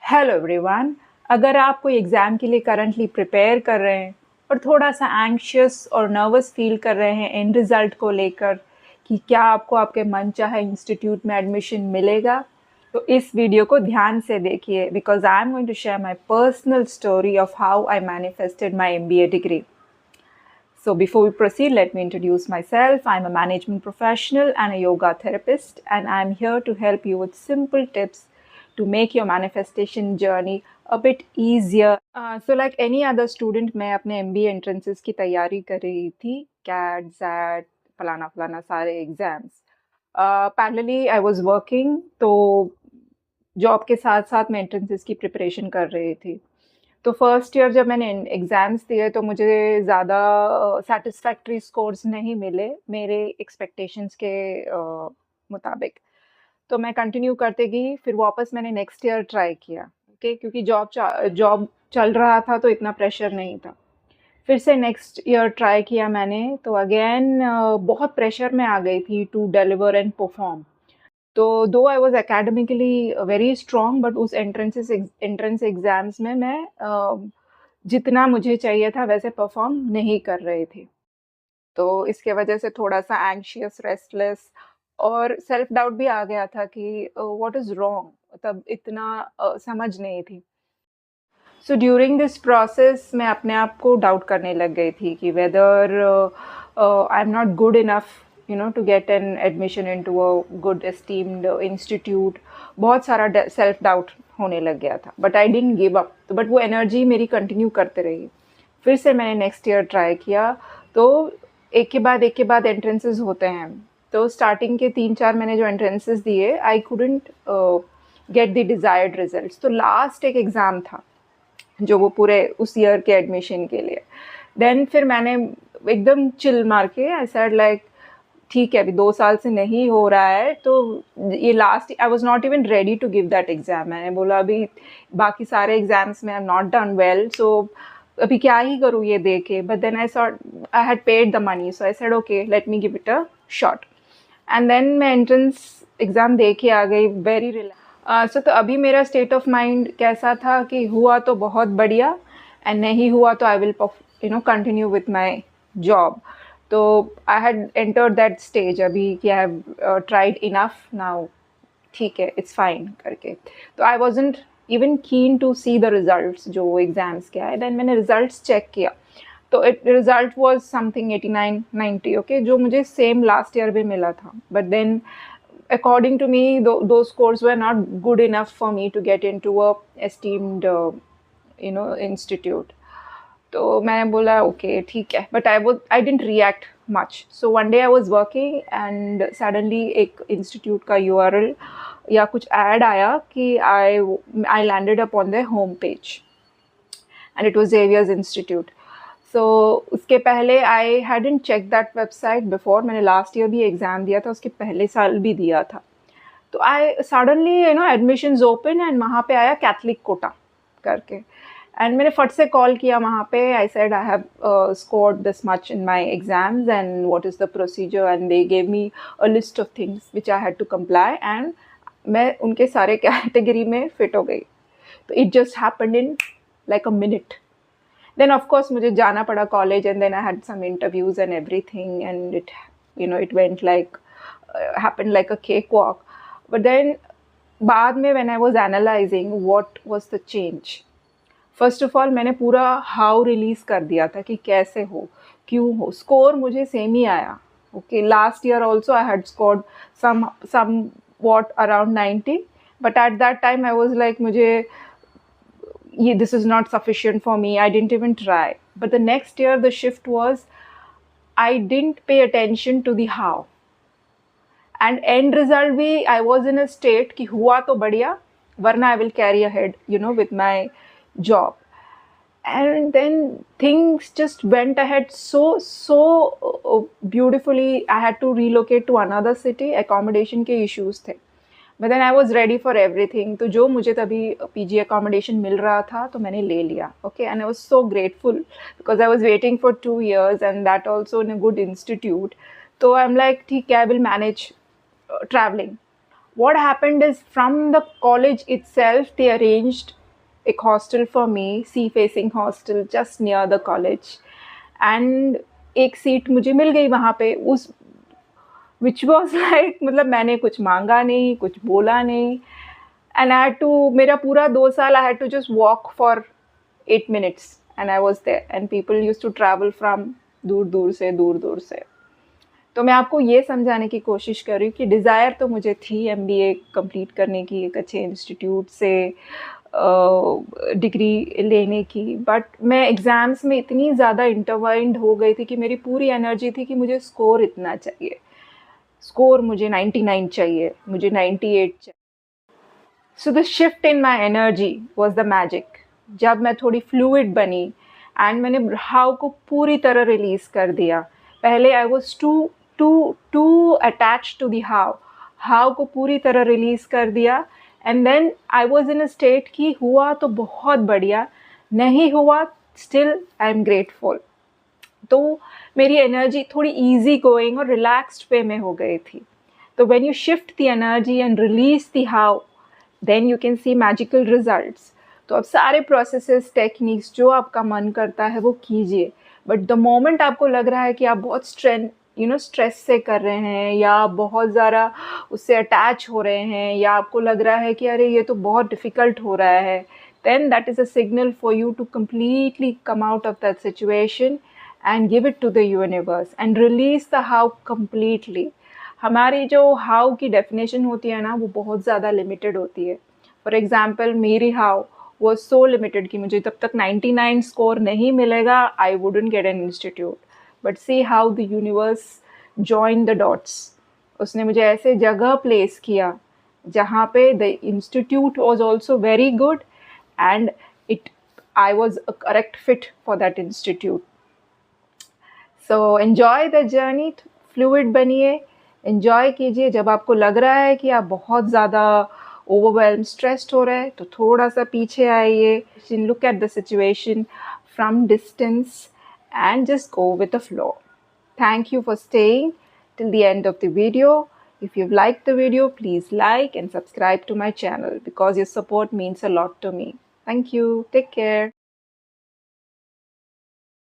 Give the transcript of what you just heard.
Hello everyone. अगर आप कोई एग्ज़ाम के लिए करंटली प्रिपेयर कर रहे हैं और थोड़ा-सा एंग्शियस और नर्वस फ़ील कर रहे हैं एंड रिज़ल्ट को लेकर कि क्या आपको आपके मनचाहे इंस्टीट्यूट में एडमिशन मिलेगा, तो इस वीडियो को ध्यान से देखिए because I am going to share my personal story of how I manifested my MBA degree. So before we proceed, let me introduce myself. I'm a management professional and a yoga therapist, and I'm here to help you with simple tips to make your manifestation journey a bit easier. So like any other student, मैं अपने MBA entrances की तैयारी कर रही थी, CAT, ZAT, फलाना फलाना सारे exams. Parallelly I was working, तो जॉब के साथ साथ मैं एंट्रेंसेस की प्रिपरेशन कर रही थी। तो फर्स्ट ईयर जब मैंने एग्ज़ाम्स दिए तो मुझे ज़्यादा सैटिस्फैक्टरी स्कोर्स नहीं मिले मेरे एक्सपेक्टेशंस के मुताबिक। तो मैं कंटिन्यू करते गई, फिर वापस मैंने नेक्स्ट ईयर ट्राई किया, ओके, क्योंकि जॉब चल रहा था तो इतना प्रेशर नहीं था। फिर से नेक्स्ट ईयर ट्राई किया मैंने, तो अगेन बहुत प्रेशर में आ गई थी टू डिलीवर एंड परफॉर्म। तो दो I was academically very strong, but उस एंट्रेंस एग्जाम्स में मैं जितना मुझे चाहिए था वैसे परफॉर्म नहीं कर रही थी। तो इसके वजह से थोड़ा-सा एंग्शियस, रेस्टलेस और सेल्फ डाउट भी आ गया था कि व्हाट इज़ रॉन्ग, तब इतना समझ नहीं थी। सो ड्यूरिंग दिस प्रोसेस मैं अपने आप को डाउट करने लग गई थी कि whether I am not good enough to get an admission into a good esteemed institute. बहुत सारा सेल्फ डाउट होने लग गया था, but I didn't give up. तो बट वो एनर्जी मेरी कंटिन्यू करते रही। फिर से मैंने नेक्स्ट ईयर ट्राई किया, तो एक के बाद एंट्रेंसेस होते हैं। तो स्टार्टिंग के 3-4 मैंने जो एंट्रेंसेस दिए, I couldn't get the desired results. तो लास्ट एक एग्ज़ाम था जो वो पूरे उस ईयर के एडमिशन के लिए। देन फिर मैंने एकदम चिल मार के आई सेड लाइक ठीक है, अभी 2 साल से नहीं हो रहा है, तो ये last I was not even ready to give that exam. मैंने बोला अभी बाकी सारे एग्ज़ाम्स में I am not done well, so अभी क्या ही करूँ ये दे के। But then I thought I had paid the money, so I said okay let me give it a shot. And then मैं एंट्रेंस एग्ज़ाम दे के आ गई वेरी रिलैक्स। सो तो अभी मेरा स्टेट ऑफ माइंड कैसा था कि हुआ तो बहुत बढ़िया, एंड नहीं हुआ तो I will continue with my job. तो I had entered that stage अभी कि I have tried enough now, ठीक है, इट्स फाइन करके। तो I wasn't even keen to see the results जो एग्जाम्स के आए। देन मैंने रिजल्ट्स चेक किया, तो रिजल्ट वॉज समथिंग 89-90, ओके, जो मुझे सेम लास्ट ईयर भी मिला था। But then according to me those scores were not good enough for me to get into a esteemed institute. तो मैंने बोला ओके ठीक है, but I didn't react much. So one day I was working and suddenly एक institute का URL या कुछ ad आया कि I landed up on the home page and it was Xavier's institute. So उसके पहले I hadn't check that website before. मैंने last year भी एग्ज़ाम दिया था, उसके पहले साल भी दिया था। तो I suddenly admissions open and वहाँ पे आया कैथलिक कोटा करके। एंड मैंने फट से कॉल किया वहाँ पे। I said I have scored this much in my exams and what is the procedure, and they gave me a list of things which I had to comply, एंड मैं उनके सारे कैटेगरी में फिट हो गई। तो it just happened in like a minute. Then of course मुझे जाना पड़ा college, and then I had some interviews and everything, and it went like happened like a cakewalk. But then बाद में when I was analyzing what was the change, first of all मैंने पूरा how release कर दिया था कि कैसे हो, क्यों हो। स्कोर मुझे सेम ही आया, okay. Last year also I had scored somewhat around 90, but at that time I was like मुझे this is not sufficient for me. I didn't even try. But the next year the shift was I didn't pay attention to the how, and end result bhi I was in a state ki hua to badhiya, varna I will carry ahead with my job. And then things just went ahead so beautifully. I had to relocate to another city, accommodation के issues थे, but then I was ready for everything. तो जो मुझे तभी PG accommodation मिल रहा था तो मैंने ले लिया, okay. And I was so grateful because I was waiting for 2 years and that also in a good institute. तो आई एम लाइक ठीक है, I will manage travelling. what happened is from the college itself they arranged एक hostel for me, sea facing hostel just near the college, and एक seat मुझे मिल गई वहाँ पे, उस विच वॉज लाइक मतलब मैंने कुछ मांगा नहीं, कुछ बोला नहीं, एंड आई हैड टू, मेरा पूरा 2 साल I had to just walk for 8 minutes and I was there, and people use to travel from दूर दूर से। तो मैं आपको ये समझाने की कोशिश कर रही हूँ कि डिज़ायर तो मुझे थी MBA कंप्लीट करने की, एक अच्छे इंस्टीट्यूट से डिग्री लेने की, बट मैं एग्ज़ाम्स में इतनी ज़्यादा इंटरवाइंड हो गई थी कि मेरी पूरी एनर्जी थी कि मुझे स्कोर इतना चाहिए, स्कोर मुझे 99 चाहिए, मुझे 98 चाहिए। So the shift in my energy was the magic. जब मैं थोड़ी फ्लूइड बनी एंड मैंने हाउ को पूरी तरह रिलीज़ कर दिया। पहले I was too attach to the how को पूरी तरह रिलीज़ कर दिया, and then I was in a state कि हुआ तो बहुत बढ़िया, नहीं हुआ स्टिल आई एम ग्रेटफुल। तो मेरी एनर्जी थोड़ी ईजी गोइंग और रिलैक्स्ड वे में हो गई थी। तो when you shift the energy and release the how, then you can see magical results. तो अब सारे प्रोसेसेस, टेक्निक्स जो आपका मन करता है वो कीजिए, बट द मोमेंट आपको लग रहा है कि आप बहुत स्ट्रेस से कर रहे हैं, या आप बहुत ज़्यादा उससे अटैच हो रहे हैं, या आपको लग रहा है कि अरे ये तो बहुत डिफ़िकल्ट हो रहा है, then that is a signal for you to completely come out of that situation and give it to the universe and release the how completely. हमारी जो how की definition होती है ना, वो बहुत ज़्यादा limited होती है। For example, मेरी how was so limited कि मुझे तब तक 99 score नहीं मिलेगा, I wouldn't get an institute. But see how the universe joined the dots. उसने मुझे ऐसे जगह place किया जहाँ पे the institute was also very good, and I was a correct fit for that institute. So enjoy the journey, fluid बनिए, enjoy कीजिए। जब आपको लग रहा है कि आप बहुत ज़्यादा overwhelmed, stressed हो रहे हैं, तो थोड़ा सा पीछे आइए, look at the situation from distance and just go with the flow. Thank you for staying till the end of the video. If you've liked the video, please like and subscribe to my channel because your support means a lot to me. Thank you. Take care.